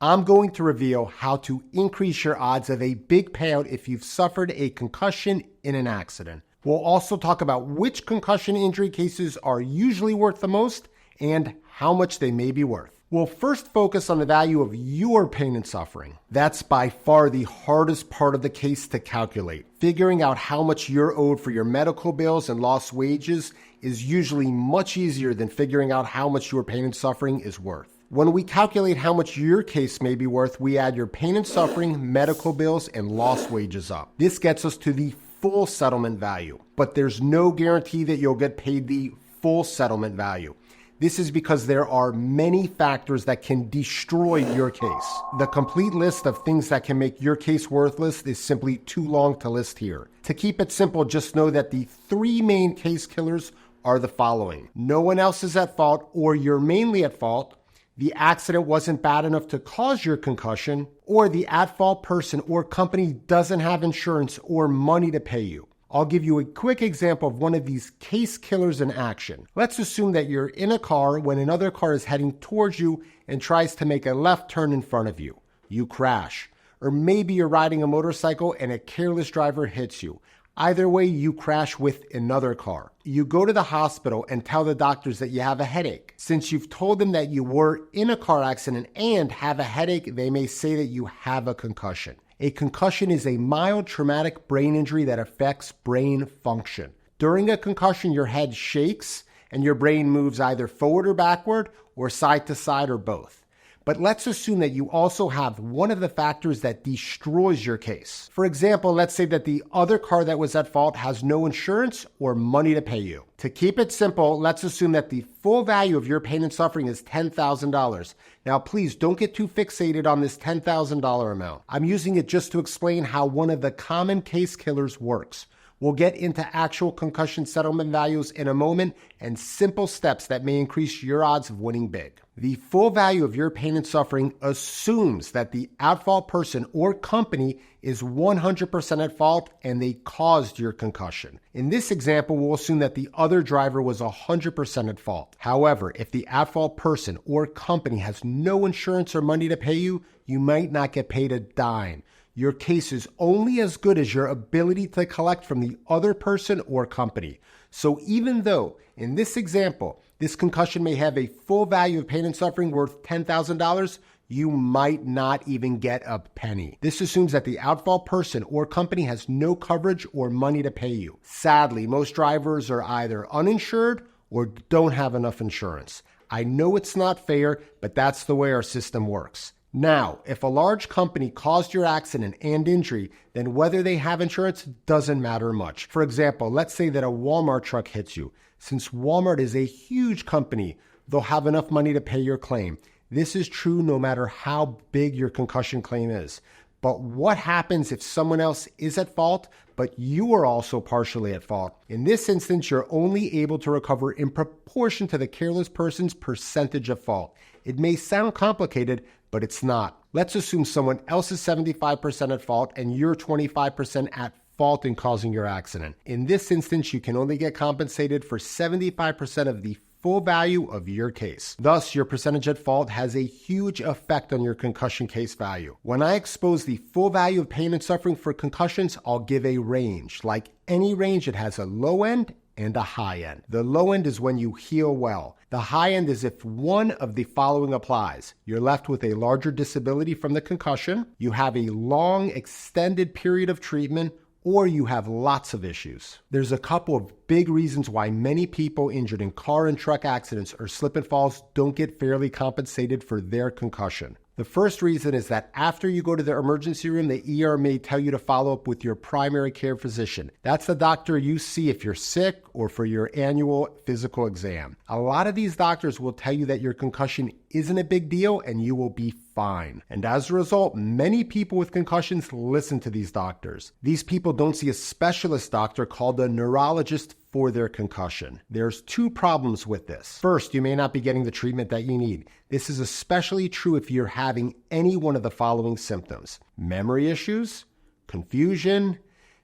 I'm going to reveal how to increase your odds of a big payout if you've suffered a concussion in an accident. We'll also talk about which concussion injury cases are usually worth the most and how much they may be worth. We'll first focus on the value of your pain and suffering. That's by far the hardest part of the case to calculate. Figuring out how much you're owed for your medical bills and lost wages is usually much easier than figuring out how much your pain and suffering is worth. When we calculate how much your case may be worth, we add your pain and suffering, medical bills, and lost wages up. This gets us to the full settlement value, but there's no guarantee that you'll get paid the full settlement value. This is because there are many factors that can destroy your case. The complete list of things that can make your case worthless is simply too long to list here. To keep it simple, just know that the three main case killers are the following. No one else is at fault, or you're mainly at fault. The accident wasn't bad enough to cause your concussion, or the at-fault person or company doesn't have insurance or money to pay you. I'll give you a quick example of one of these case killers in action. Let's assume that you're in a car when another car is heading towards you and tries to make a left turn in front of you. You crash. Or maybe you're riding a motorcycle and a careless driver hits you. Either way, you crash with another car. You go to the hospital and tell the doctors that you have a headache. Since you've told them that you were in a car accident and have a headache, they may say that you have a concussion. A concussion is a mild traumatic brain injury that affects brain function. During a concussion, your head shakes and your brain moves either forward or backward or side to side or both. But let's assume that you also have one of the factors that destroys your case. For example, let's say that the other car that was at fault has no insurance or money to pay you. To keep it simple, let's assume that the full value of your pain and suffering is $10,000. Now, please don't get too fixated on this $10,000 amount. I'm using it just to explain how one of the common case killers works. We'll get into actual concussion settlement values in a moment and simple steps that may increase your odds of winning big. The full value of your pain and suffering assumes that the at-fault person or company is 100% at fault and they caused your concussion. In this example, we'll assume that the other driver was 100% at fault. However, if the at-fault person or company has no insurance or money to pay you, you might not get paid a dime. Your case is only as good as your ability to collect from the other person or company. So even though, in this example, this concussion may have a full value of pain and suffering worth $10,000, you might not even get a penny. This assumes that the at-fault person or company has no coverage or money to pay you. Sadly, most drivers are either uninsured or don't have enough insurance. I know it's not fair, but that's the way our system works. Now, if a large company caused your accident and injury, then whether they have insurance doesn't matter much. For example, let's say that a Walmart truck hits you. Since Walmart is a huge company, they'll have enough money to pay your claim. This is true no matter how big your concussion claim is. But what happens if someone else is at fault, but you are also partially at fault? In this instance, you're only able to recover in proportion to the careless person's percentage of fault. It may sound complicated, but it's not. Let's assume someone else is 75% at fault and you're 25% at fault in causing your accident. In this instance, you can only get compensated for 75% of the full value of your case. Thus, your percentage at fault has a huge effect on your concussion case value. When I expose the full value of pain and suffering for concussions, I'll give a range. Like any range, it has a low end and a high end. The low end is when you heal well. The high end is if one of the following applies. You're left with a larger disability from the concussion, you have a long extended period of treatment, or you have lots of issues. There's a couple of big reasons why many people injured in car and truck accidents or slip and falls don't get fairly compensated for their concussion. The first reason is that after you go to the emergency room, the ER may tell you to follow up with your primary care physician. That's the doctor you see if you're sick or for your annual physical exam. A lot of these doctors will tell you that your concussion isn't a big deal and you will be fine. And as a result, many people with concussions listen to these doctors. These people don't see a specialist doctor called a neurologist for their concussion. There's two problems with this. First, you may not be getting the treatment that you need. This is especially true if you're having any one of the following symptoms: memory issues, confusion,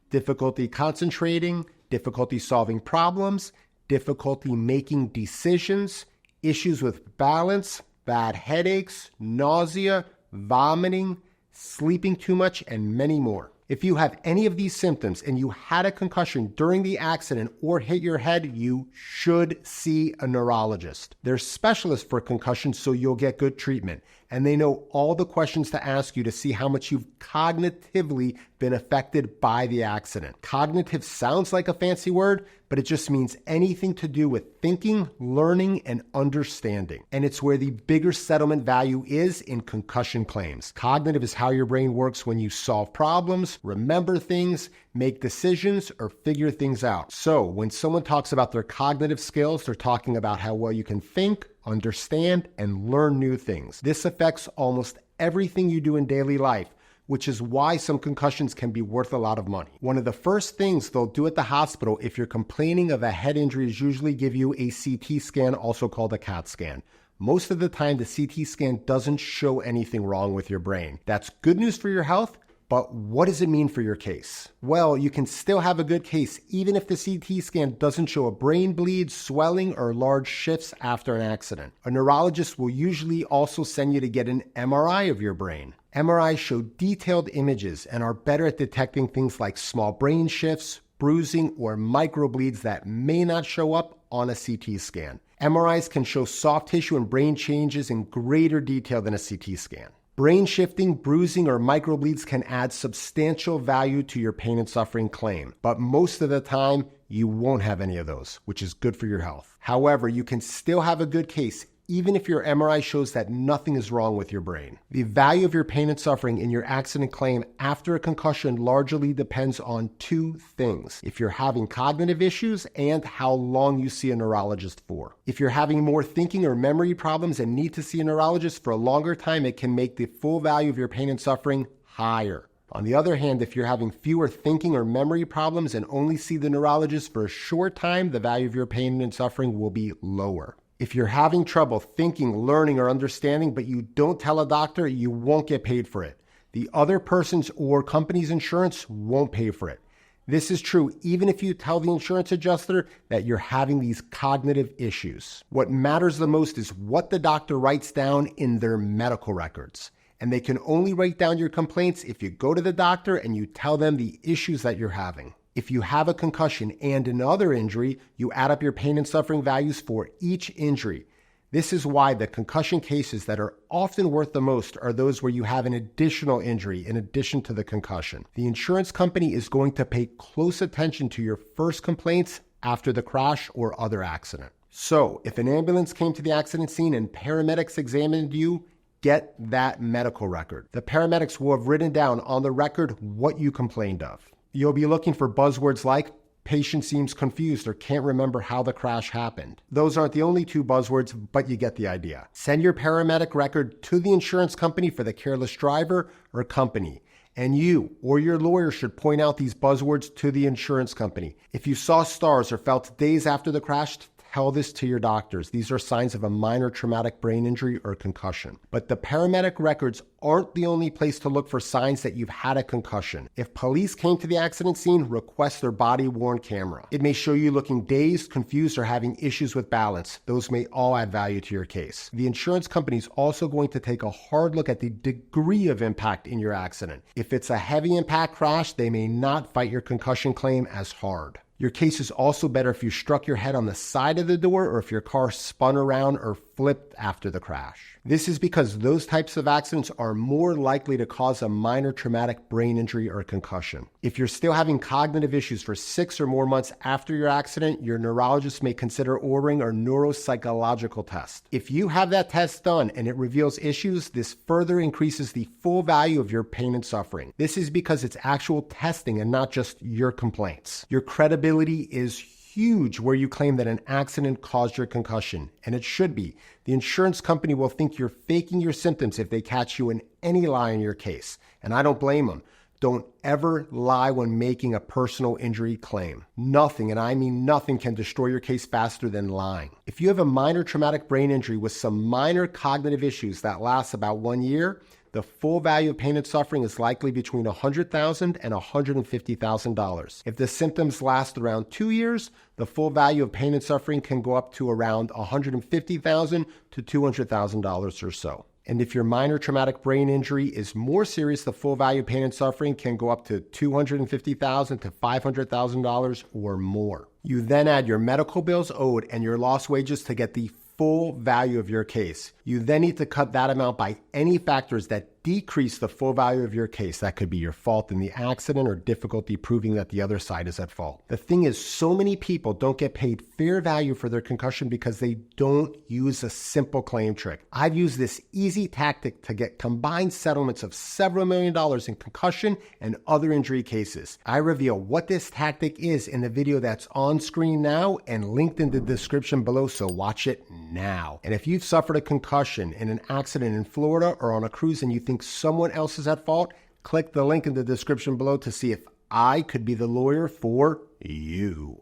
difficulty concentrating, difficulty solving problems, difficulty making decisions, issues with balance, bad headaches, nausea, vomiting, sleeping too much, and many more. If you have any of these symptoms and you had a concussion during the accident or hit your head, you should see a neurologist. They're specialists for concussions, so you'll get good treatment. And they know all the questions to ask you to see how much you've cognitively been affected by the accident. Cognitive sounds like a fancy word, but it just means anything to do with thinking, learning, and understanding. And it's where the bigger settlement value is in concussion claims. Cognitive is how your brain works when you solve problems, remember things, make decisions, or figure things out. So when someone talks about their cognitive skills, they're talking about how well you can think, understand, and learn new things. This affects almost everything you do in daily life, which is why some concussions can be worth a lot of money. One of the first things they'll do at the hospital if you're complaining of a head injury is usually give you a CT scan, also called a CAT scan. Most of the time, the CT scan doesn't show anything wrong with your brain. That's good news for your health, but what does it mean for your case? Well, you can still have a good case even if the CT scan doesn't show a brain bleed, swelling, or large shifts after an accident. A neurologist will usually also send you to get an MRI of your brain. MRIs show detailed images and are better at detecting things like small brain shifts, bruising, or microbleeds that may not show up on a CT scan. MRIs can show soft tissue and brain changes in greater detail than a CT scan. Brain shifting, bruising, or microbleeds can add substantial value to your pain and suffering claim, but most of the time, you won't have any of those, which is good for your health. However, you can still have a good case even if your MRI shows that nothing is wrong with your brain. The value of your pain and suffering in your accident claim after a concussion largely depends on two things: if you're having cognitive issues and how long you see a neurologist for. If you're having more thinking or memory problems and need to see a neurologist for a longer time, it can make the full value of your pain and suffering higher. On the other hand, if you're having fewer thinking or memory problems and only see the neurologist for a short time, the value of your pain and suffering will be lower. If you're having trouble thinking, learning, or understanding, but you don't tell a doctor, you won't get paid for it. The other person's or company's insurance won't pay for it. This is true even if you tell the insurance adjuster that you're having these cognitive issues. What matters the most is what the doctor writes down in their medical records. And they can only write down your complaints if you go to the doctor and you tell them the issues that you're having. If you have a concussion and another injury, you add up your pain and suffering values for each injury. This is why the concussion cases that are often worth the most are those where you have an additional injury in addition to the concussion. The insurance company is going to pay close attention to your first complaints after the crash or other accident. So, if an ambulance came to the accident scene and paramedics examined you, get that medical record. The paramedics will have written down on the record what you complained of. You'll be looking for buzzwords like patient seems confused or can't remember how the crash happened. Those aren't the only two buzzwords, but you get the idea. Send your paramedic record to the insurance company for the careless driver or company. And you or your lawyer should point out these buzzwords to the insurance company. If you saw stars or felt days after the crash, tell this to your doctors. These are signs of a minor traumatic brain injury or concussion. But the paramedic records aren't the only place to look for signs that you've had a concussion. If police came to the accident scene, request their body-worn camera. It may show you looking dazed, confused, or having issues with balance. Those may all add value to your case. The insurance company is also going to take a hard look at the degree of impact in your accident. If it's a heavy impact crash, they may not fight your concussion claim as hard. Your case is also better if you struck your head on the side of the door or if your car spun around or flipped after the crash. This is because those types of accidents are more likely to cause a minor traumatic brain injury or concussion. If you're still having cognitive issues for 6 or more months after your accident, your neurologist may consider ordering a neuropsychological test. If you have that test done and it reveals issues, this further increases the full value of your pain and suffering. This is because it's actual testing and not just your complaints. Your credibility is huge where you claim that an accident caused your concussion, and it should be. The insurance company will think you're faking your symptoms if they catch you in any lie in your case, and I don't blame them. Don't ever lie when making a personal injury claim. Nothing, and I mean nothing, can destroy your case faster than lying. If you have a minor traumatic brain injury with some minor cognitive issues that last about 1 year, the full value of pain and suffering is likely between $100,000 and $150,000. If the symptoms last around 2 years, the full value of pain and suffering can go up to around $150,000 to $200,000 or so. And if your minor traumatic brain injury is more serious, the full value pain and suffering can go up to $250,000 to $500,000 or more. You then add your medical bills owed and your lost wages to get the full value of your case. You then need to cut that amount by any factors that decrease the full value of your case. That could be your fault in the accident or difficulty proving that the other side is at fault. The thing is, so many people don't get paid fair value for their concussion because they don't use a simple claim trick. I've used this easy tactic to get combined settlements of several $1,000,000 in concussion and other injury cases. I reveal what this tactic is in the video that's on screen now and linked in the description below, so watch it now. And if you've suffered a concussion in an accident in Florida or on a cruise and you think someone else is at fault, click the link in the description below to see if I could be the lawyer for you.